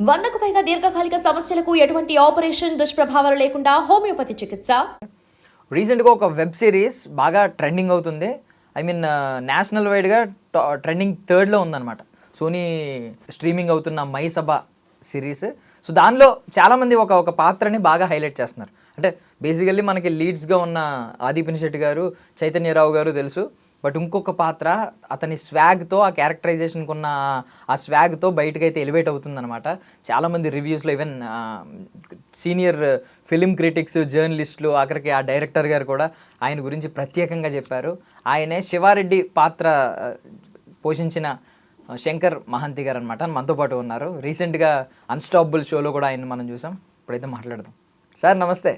100కు పైగా దీర్ఘకాలిక సమస్యలకు ఎటువంటి ఆపరేషన్ దుష్ప్రభావాలు లేకుండా హోమియోపతి చికిత్స. రీసెంట్గా ఒక వెబ్ సిరీస్ బాగా ట్రెండింగ్ అవుతుంది. నేషనల్ వైడ్గా ట్రెండింగ్ థర్డ్లో ఉందన్నమాట. సోనీ స్ట్రీమింగ్ అవుతున్న మైసభ సిరీస్. సో దానిలో చాలామంది ఒక పాత్రని బాగా హైలైట్ చేస్తున్నారు. అంటే బేసికల్లీ మనకి లీడ్స్గా ఉన్న ఆది పినిశెట్టి గారు, చైతన్యరావు గారు తెలుసు. బట్ ఇంకొక పాత్ర అతని స్వాగ్తో, ఆ క్యారెక్టరైజేషన్కి ఉన్న ఆ స్వాగ్తో బయటకైతే ఎలివేట్ అవుతుందన్నమాట. చాలామంది రివ్యూస్లో ఈవెన్ సీనియర్ ఫిలిం క్రిటిక్స్, జర్నలిస్టులు, ఆఖరికి ఆ డైరెక్టర్ గారు కూడా ఆయన గురించి ప్రత్యేకంగా చెప్పారు. ఆయనే శివారెడ్డి పాత్ర పోషించిన శంకర్ మహంతి గారు అనమాట. మనతో పాటు ఉన్నారు. రీసెంట్గా అన్స్టాపబుల్ షోలో కూడా ఆయన మనం చూసాం. ఇప్పుడైతే మాట్లాడదాం. సార్ నమస్తే.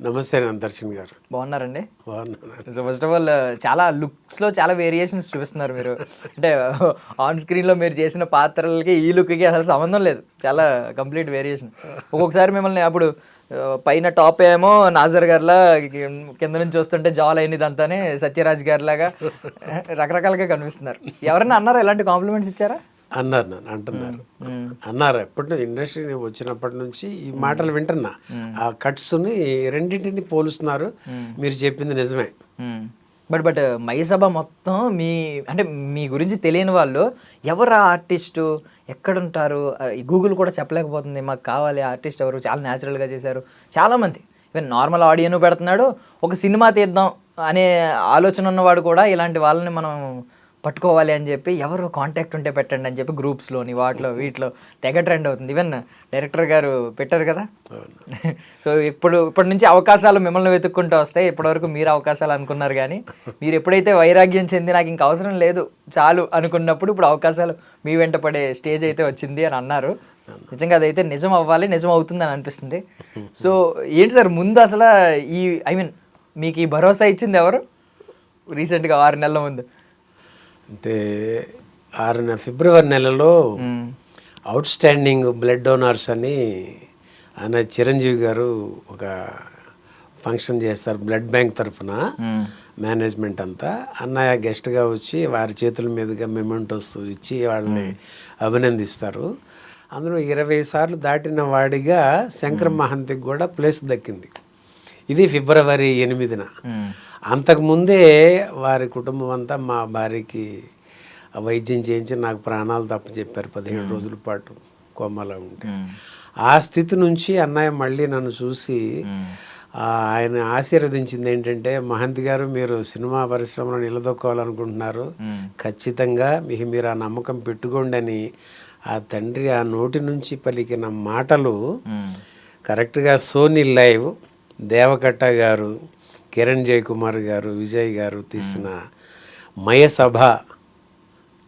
నమస్తే దర్శన్ గారు. బాగున్నారండి? బాగున్నాను. సో ఫస్ట్ ఆఫ్ ఆల్ చాలా లుక్స్లో చాలా వేరియేషన్స్ చూపిస్తున్నారు మీరు. అంటే ఆన్ స్క్రీన్లో మీరు చేసిన పాత్రలకి ఈ లుక్కి అసలు సంబంధం లేదు. చాలా కంప్లీట్ వేరియేషన్. ఒక్కొక్కసారి మిమ్మల్ని అప్పుడు పైన టాప్ ఏమో నాజర్ గారిలా, కింద నుంచి చూస్తుంటే జాల్ అయినదంతానే సత్యరాజ్ గారిలాగా రకరకాలుగా కనిపిస్తున్నారు. ఎవరైనా అన్నారా, ఎలాంటి కాంప్లిమెంట్స్ ఇచ్చారా? అన్నారు ఎప్పటి నుంచి ఇండస్ట్రీ వచ్చినప్పటి నుంచి ఈ మాటలు వింటున్నా. ఆ కట్స్ని రెండింటిని పోలుస్తున్నారు. మీరు చెప్పింది నిజమే. బట్ మైసభ మొత్తం మీ గురించి తెలియని వాళ్ళు ఎవరు ఆర్టిస్టు, ఎక్కడుంటారు, గూగుల్ కూడా చెప్పలేకపోతుంది మాకు కావాలి ఆర్టిస్ట్ ఎవరు, చాలా న్యాచురల్గా చేశారు. చాలామంది ఈవెన్ నార్మల్ ఆడియోను పెడుతున్నాడు. ఒక సినిమా తీద్దాం అనే ఆలోచన ఉన్నవాడు కూడా ఇలాంటి వాళ్ళని మనం పట్టుకోవాలి అని చెప్పి ఎవరు కాంటాక్ట్ ఉంటే పెట్టండి అని చెప్పి గ్రూప్స్లోని వీటిలో తెగ ట్రెండ్ అవుతుంది. ఈవెన్ డైరెక్టర్ గారు పెట్టారు కదా. సో ఇప్పటి నుంచి అవకాశాలు మిమ్మల్ని వెతుక్కుంటూ వస్తాయి. ఇప్పటివరకు మీరు అవకాశాలు అనుకున్నారు, కానీ మీరు ఎప్పుడైతే వైరాగ్యం చెంది నాకు ఇంక అవసరం లేదు చాలు అనుకున్నప్పుడు ఇప్పుడు అవకాశాలు మీ వెంట పడే స్టేజ్ అయితే వచ్చింది అని అన్నారు. నిజంగా అదైతే నిజం అవ్వాలి, నిజం అవుతుంది అని అనిపిస్తుంది. సో ఏంటి సార్ ముందు అసలు మీకు ఈ భరోసా ఇచ్చింది ఎవరు? రీసెంట్గా 6 నెలల ముందు అంటే ఫిబ్రవరి నెలలో అవుట్ స్టాండింగ్ బ్లడ్ డోనార్స్ అని ఆయన చిరంజీవి గారు ఒక ఫంక్షన్ చేస్తారు బ్లడ్ బ్యాంక్ తరఫున. మేనేజ్మెంట్ అంతా అన్నయ్య గెస్ట్గా వచ్చి వారి చేతుల మీదుగా మెమెంటోస్ ఇచ్చి వాళ్ళని అభినందిస్తారు. అందులో 20 సార్లు దాటిన వాడిగా శంకర్ మహంతికి కూడా ప్లేస్ దక్కింది. ఇది ఫిబ్రవరి 8న. అంతకుముందే వారి కుటుంబం అంతా మా భార్యకి వైద్యం చేయించి నాకు ప్రాణాలు తప్ప చెప్పారు. 15 రోజుల పాటు కోమాలో ఉంటే. ఆ స్థితి నుంచి అన్నయ్య మళ్ళీ నన్ను చూసి ఆయన ఆశీర్వదించింది ఏంటంటే, మహంతి గారు మీరు సినిమా పరిశ్రమలో నిలదొక్కోవాలనుకుంటున్నారు, ఖచ్చితంగా మీరు ఆ నమ్మకం పెట్టుకోండి అని ఆ తండ్రి ఆ నోటి నుంచి పలికిన మాటలు కరెక్ట్గా సోనీ లైవ్, దేవకట్ట గారు, కిరణ్ జయకుమార్ గారు, విజయ్ గారు తీసిన మయసభ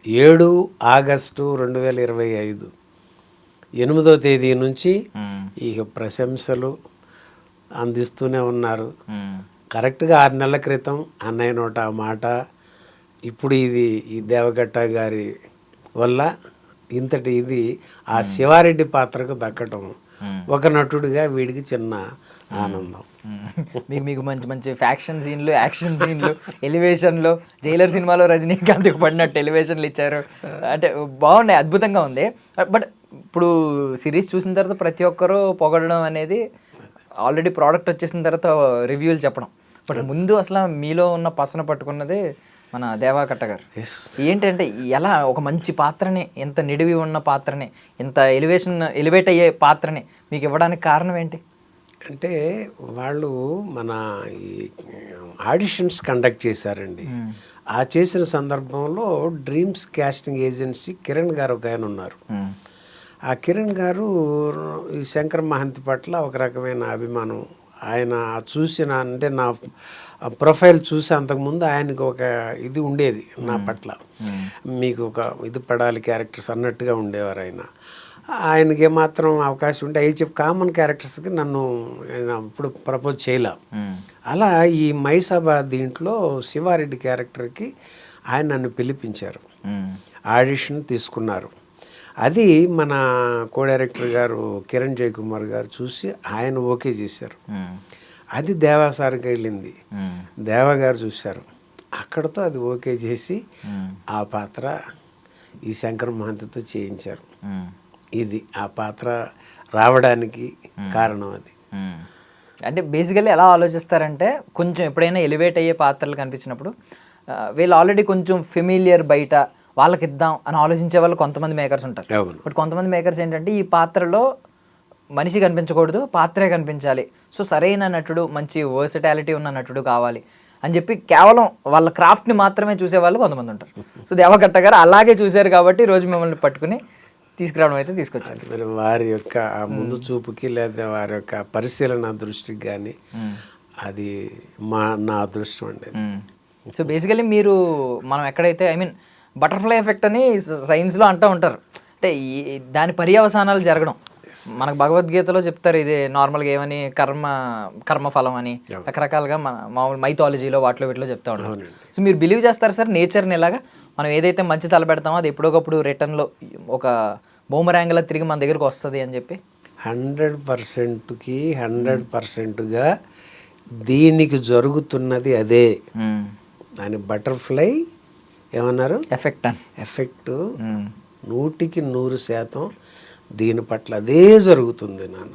7 ఆగస్టు 2025 8వ తేదీ నుంచి ఇక ప్రశంసలు అందిస్తూనే ఉన్నారు. కరెక్ట్గా 6 నెలల క్రితం అన్నయ్య నోట ఆ మాట ఇప్పుడు ఈ దేవగట్ట గారి వల్ల ఇంతటి ఇది ఆ శివారెడ్డి పాత్రకు దక్కటం ఒక నటుడిగా వీడికి చిన్న ఆనందం. మీకు మంచి మంచి ఫ్యాక్షన్ సీన్లు, యాక్షన్ సీన్లు, ఎలివేషన్లు, జైలర్ సినిమాలో రజనీకాంత్కి పడినట్టు ఎలివేషన్లు ఇచ్చారు. అంటే బాగున్నాయి, అద్భుతంగా ఉంది. బట్ ఇప్పుడు సిరీస్ చూసిన తర్వాత ప్రతి ఒక్కరూ పొగడడం అనేది, ఆల్రెడీ ప్రోడక్ట్ వచ్చేసిన తర్వాత రివ్యూలు చెప్పడం. బట్ ముందు అసలు మీలో ఉన్న పసన పట్టుకున్నది మన దేవకట్ట గారు. ఏంటంటే ఎలా ఒక మంచి పాత్రని, ఎంత నిడివి ఉన్న పాత్రని, ఎంత ఎలివేట్ అయ్యే పాత్రని మీకు ఇవ్వడానికి కారణం ఏంటి? అంటే వాళ్ళు మన ఈ ఆడిషన్స్ కండక్ట్ చేశారండి. ఆ చేసిన సందర్భంలో డ్రీమ్స్ కాస్టింగ్ ఏజెన్సీ కిరణ్ గారు ఒక ఆయన ఉన్నారు. ఆ కిరణ్ గారు ఈ శంకర్ మహంతి పట్ల ఒక రకమైన అభిమానం. ఆయన చూసిన అంటే నా ప్రొఫైల్ చూసి అంతకుముందు ఆయనకు ఒక ఇది ఉండేది నా పట్ల, మీకు ఒక ఇది పడాలి క్యారెక్టర్స్ అన్నట్టుగా ఉండేవారు ఆయన. ఆయనకి ఏమాత్రం అవకాశం ఉంటే అవి చెప్పి కామన్ క్యారెక్టర్స్కి నన్ను ఇప్పుడు ప్రపోజ్ చేయలే. అలా ఈ మైసభ దీంట్లో శివారెడ్డి క్యారెక్టర్కి ఆయన నన్ను పిలిపించారు, ఆడిషన్ తీసుకున్నారు. అది మన కో డైరెక్టర్ గారు కిరణ్ జయకుమార్ గారు చూసి ఆయన ఓకే చేశారు. అది దేవా సార్కి వెళ్ళింది, దేవా గారు చూశారు. అక్కడతో అది ఓకే చేసి ఆ పాత్ర ఈ శంకర్ మహంతితో చేయించారు. ఇది ఆ పాత్ర రావడానికి కారణం అది. అంటే బేసికల్లీ ఎలా ఆలోచిస్తారంటే కొంచెం ఎప్పుడైనా ఎలివేట్ అయ్యే పాత్రలు కనిపించినప్పుడు వీళ్ళు ఆల్రెడీ కొంచెం ఫెమిలియర్ బయట వాళ్ళకి ఇద్దాం అని ఆలోచించే వాళ్ళు కొంతమంది మేకర్స్ ఉంటారు. బట్ కొంతమంది మేకర్స్ ఏంటంటే ఈ పాత్రలో మనిషి కనిపించకూడదు, పాత్రే కనిపించాలి, సో సరైన నటుడు, మంచి వర్సటాలిటీ ఉన్న నటుడు కావాలి అని చెప్పి కేవలం వాళ్ళ క్రాఫ్ట్ని మాత్రమే చూసేవాళ్ళు కొంతమంది ఉంటారు. సో దేవకట్ట గారు అలాగే చూశారు కాబట్టి రోజు మిమ్మల్ని పట్టుకుని తీసుకురావడం అయితే తీసుకొచ్చారు. మరి వారి యొక్క ఆ ముందు చూపుకి లేదా వారి యొక్క పరిశీలన దృష్టికి కానీ అది నా అదృష్టం అండి. సో బేసికలీ మీరు మనం ఎక్కడైతే బటర్ఫ్లై ఎఫెక్ట్ అని సైన్స్లో అంటూ ఉంటారు, అంటే దాని పర్యవసానాలు జరగడం. మనకు భగవద్గీతలో చెప్తారు ఇది నార్మల్గా ఏమని కర్మఫలం అని రకరకాలుగా మన మామూలు మైథాలజీలో వాటిలో వీటిలో చెప్తా ఉంటారు. సో మీరు బిలీవ్ చేస్తారు సార్ నేచర్ని ఇలాగా మనం ఏదైతే మంచి తలపెడతామో అది ఎప్పుడోకప్పుడు రిటర్న్లో ఒక బూమరాంగ్లా తిరిగి మన దగ్గరకు వస్తుంది అని చెప్పి 100%కి 100%గా దీనికి జరుగుతున్నది అదే. దాని బటర్ఫ్లై ఏమన్నారు ఎఫెక్ట్ 100% దీని పట్ల అదే జరుగుతుంది నాన్న.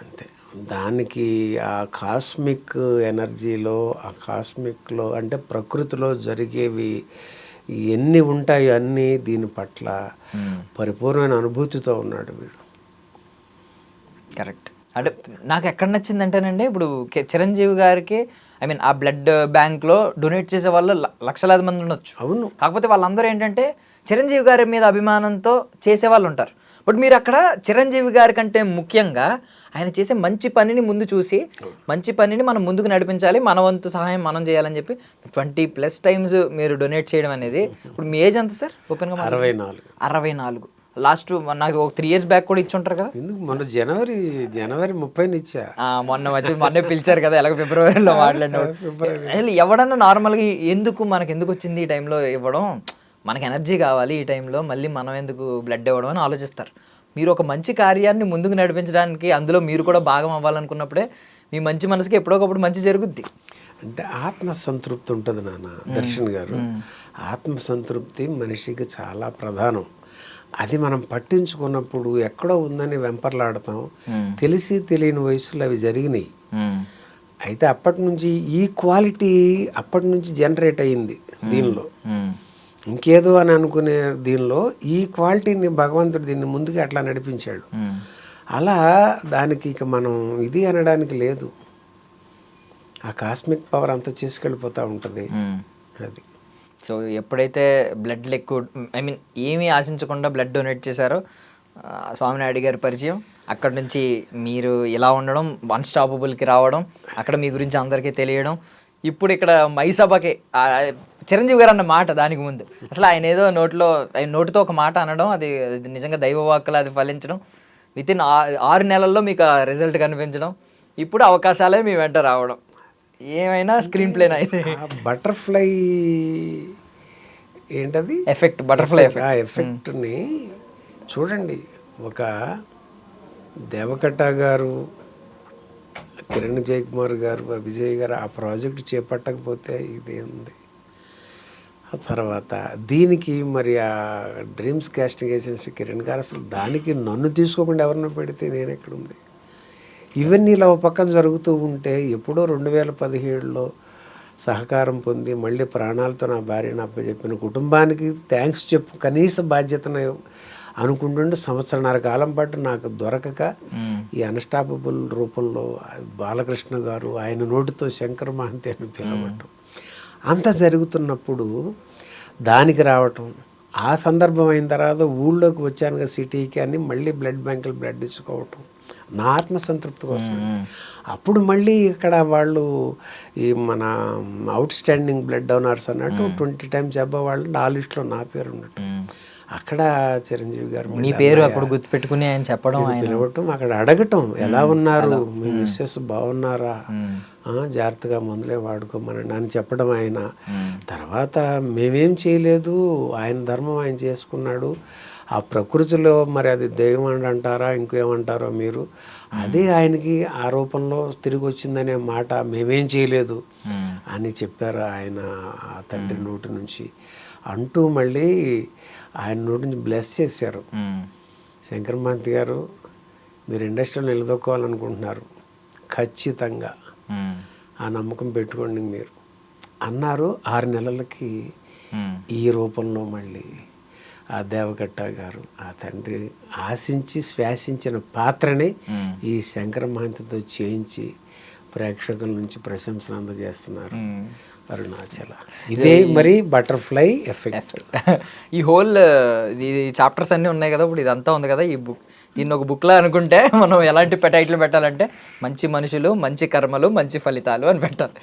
అంతే. దానికి ఆ కాస్మిక్ ఎనర్జీలో ఆ కాస్మిక్లో అంటే ప్రకృతిలో జరిగేవి ఎన్ని ఉంటాయో అన్నీ దీని పట్ల పరిపూర్ణమైన అనుభూతితో ఉన్నాడు వీడు. కరెక్ట్. అంటే నాకు ఎక్కడ నచ్చిందంటేనండి ఇప్పుడు చిరంజీవి గారికి ఆ బ్లడ్ బ్యాంక్లో డొనేట్ చేసే వాళ్ళు లక్షలాది మంది ఉండొచ్చు. అవును. కాకపోతే వాళ్ళందరూ ఏంటంటే చిరంజీవి గారి మీద అభిమానంతో చేసే వాళ్ళు ఉంటారు. బట్ మీరు అక్కడ చిరంజీవి గారి కంటే ముఖ్యంగా ఆయన చేసే మంచి పనిని ముందు చూసి మంచి పనిని మనం ముందుకు నడిపించాలి, మన వంతు సహాయం మనం చేయాలని చెప్పి 20+ టైమ్స్ మీరు డొనేట్ చేయడం అనేది. ఇప్పుడు మీ ఏజ్ ఎంత సార్? ఓపెన్గా 64. లాస్ట్ నాకు ఒక 3 years బ్యాక్ కూడా ఇచ్చి ఉంటారు కదా. ఎందుకు మొన్న జనవరి 30 ఇచ్చా. మొన్నే పిలిచారు కదా, ఎలాగో ఫిబ్రవరిలో మాట్లాడిన. ఎవడన్నా నార్మల్గా మనకు వచ్చింది ఈ టైంలో ఇవ్వడం, మనకి ఎనర్జీ కావాలి ఈ టైంలో, మళ్ళీ మనం ఎందుకు బ్లడ్ ఇవ్వడం అని ఆలోచిస్తారు. మీరు ఒక మంచి కార్యాన్ని ముందుకు నడిపించడానికి అందులో మీరు కూడా భాగం అవ్వాలనుకున్నప్పుడే మీ మంచి మనసుకి ఎప్పుడోకప్పుడు మంచి జరుగుద్ది. అంటే ఆత్మసంతృప్తి ఉంటుంది నాన్న. దర్శన్ గారు, ఆత్మసంతృప్తి మనిషికి చాలా ప్రధానం. అది మనం పట్టించుకున్నప్పుడు ఎక్కడో ఉందని వెంపర్లాడతాం. తెలిసి తెలియని వయసులో అవి జరిగినాయి. అయితే అప్పటి నుంచి ఈ క్వాలిటీ అప్పటి నుంచి జనరేట్ అయ్యింది దీనిలో. ఇంకేదో అని అనుకునే దీనిలో ఈ క్వాలిటీని భగవంతుడు దీన్ని ముందుకు అట్లా నడిపించాడు. అలా దానికి ఇక మనం ఇది అనడానికి లేదు. ఆ కాస్మిక్ పవర్ అంతా చేసుకెళ్ళిపోతూ ఉంటుంది అది. సో ఎప్పుడైతే బ్లడ్లు ఎక్కువ ఏమీ ఆశించకుండా బ్లడ్ డొనేట్ చేశారో స్వామినాయుడు గారి పరిచయం, అక్కడి నుంచి మీరు ఇలా ఉండడం, అన్స్టాపబుల్కి రావడం, అక్కడ మీ గురించి అందరికీ తెలియడం, ఇప్పుడు ఇక్కడ మైసభకి చిరంజీవి గారు అన్న మాట దానికి ముందు అసలు ఆయన ఏదో నోటితో ఒక మాట అనడం, అది నిజంగా దైవవాక్కులా అది ఫలించడం, వితిన్ 6 నెలల్లో మీకు ఆ రిజల్ట్ కనిపించడం, ఇప్పుడు అవకాశాలే మీ వెంట రావడం, ఏమైనా స్క్రీన్ ప్లేనా ఇది? బటర్ఫ్లై ఏంటది ఎఫెక్ట్, బటర్ఫ్లై ఎఫెక్ట్. ఆ ఎఫెక్ట్ని చూడండి. ఒక దేవకట్ట గారు, కిరణ్ జయకుమార్ గారు, విజయ్ గారు ఆ ప్రాజెక్ట్ చేపట్టకపోతే ఇదేంది. ఆ తర్వాత దీనికి మరి ఆ డ్రీమ్స్ కాస్టింగ్ ఏజెన్సీ కిరణ్ గారు అసలు దానికి నన్ను తీసుకోకుండా ఎవరినో పెడితే నేను ఎక్కడుంది. ఇవన్నీ ఇలా ఒక పక్కన జరుగుతూ ఉంటే ఎప్పుడో 2017లో సహకారం పొంది మళ్ళీ ప్రాణాలతో నా భార్యను అప్పచెప్పిన కుటుంబానికి థ్యాంక్స్ కనీస బాధ్యతను అనుకుంటుండే 1.5 కాలం పాటు నాకు దొరకక ఈ అన్స్టాపబుల్ రూపంలో బాలకృష్ణ గారు ఆయన నోటితో శంకర్ మహంతి అని పిలవటం అంతా జరుగుతున్నప్పుడు దానికి రావటం, ఆ సందర్భం అయిన తర్వాత ఊళ్ళోకి వచ్చాను కదా సిటీకి అని మళ్ళీ బ్లడ్ బ్యాంకులు బ్లడ్ ఇచ్చుకోవటం నా ఆత్మసంతృప్తి కోసం. అప్పుడు మళ్ళీ ఇక్కడ వాళ్ళు ఈ మన అవుట్ స్టాండింగ్ బ్లడ్ డోనర్స్ అన్నట్టు 20 times అబ్బా వాళ్ళు నా లిస్ట్లో నా పేరు ఉన్నట్టు అక్కడ చిరంజీవి గారు మీ పేరు అప్పుడు గుర్తుపెట్టుకుని ఆయన చెప్పడం, పిలవటం, అక్కడ అడగటం ఎలా ఉన్నారు, మీ మిస్సెస్ బాగున్నారా, జాగ్రత్తగా మందులే వాడుకోమని అని చెప్పడం. ఆయన తర్వాత మేమేం చేయలేదు, ఆయన ధర్మం ఆయన చేసుకున్నాడు. ఆ ప్రకృతిలో మరి అది దైవం అని అంటారా ఇంకేమంటారో మీరు, అదే ఆయనకి ఆ రూపంలో తిరిగి వచ్చిందనే మాట మేమేం చేయలేదు అని చెప్పారు ఆయన ఆ తండ్రి నోటి నుంచి అంటూ మళ్ళీ ఆయన నోటి నుంచి బ్లెస్ చేశారు. శంకర్ మహంతి గారు మీరు ఇండస్ట్రీలో నిలదొక్కోవాలనుకుంటున్నారు, ఖచ్చితంగా ఆ నమ్మకం పెట్టుకోండి మీరు అన్నారు. 6 నెలలకి ఈ రూపంలో మళ్ళీ ఆ దేవకట్ట గారు, ఆ తండ్రి ఆశించి శ్వాసించిన పాత్రని ఈ శంకర మహంతితో చేయించి ప్రేక్షకుల నుంచి ప్రశంసలు అందజేస్తున్నారు అరుణాచల. ఇదే మరి బటర్ఫ్లై ఎఫెక్ట్. ఈ హోల్ ఇది చాప్టర్స్ అన్నీ ఉన్నాయి కదా, ఇప్పుడు ఇదంతా ఉంది కదా, ఈ బుక్ దీన్ని ఒక బుక్లా అనుకుంటే మనం ఎలాంటి టైటిల్ పెట్టాలంటే మంచి మనుషులు, మంచి కర్మలు, మంచి ఫలితాలు అని పెట్టాలి.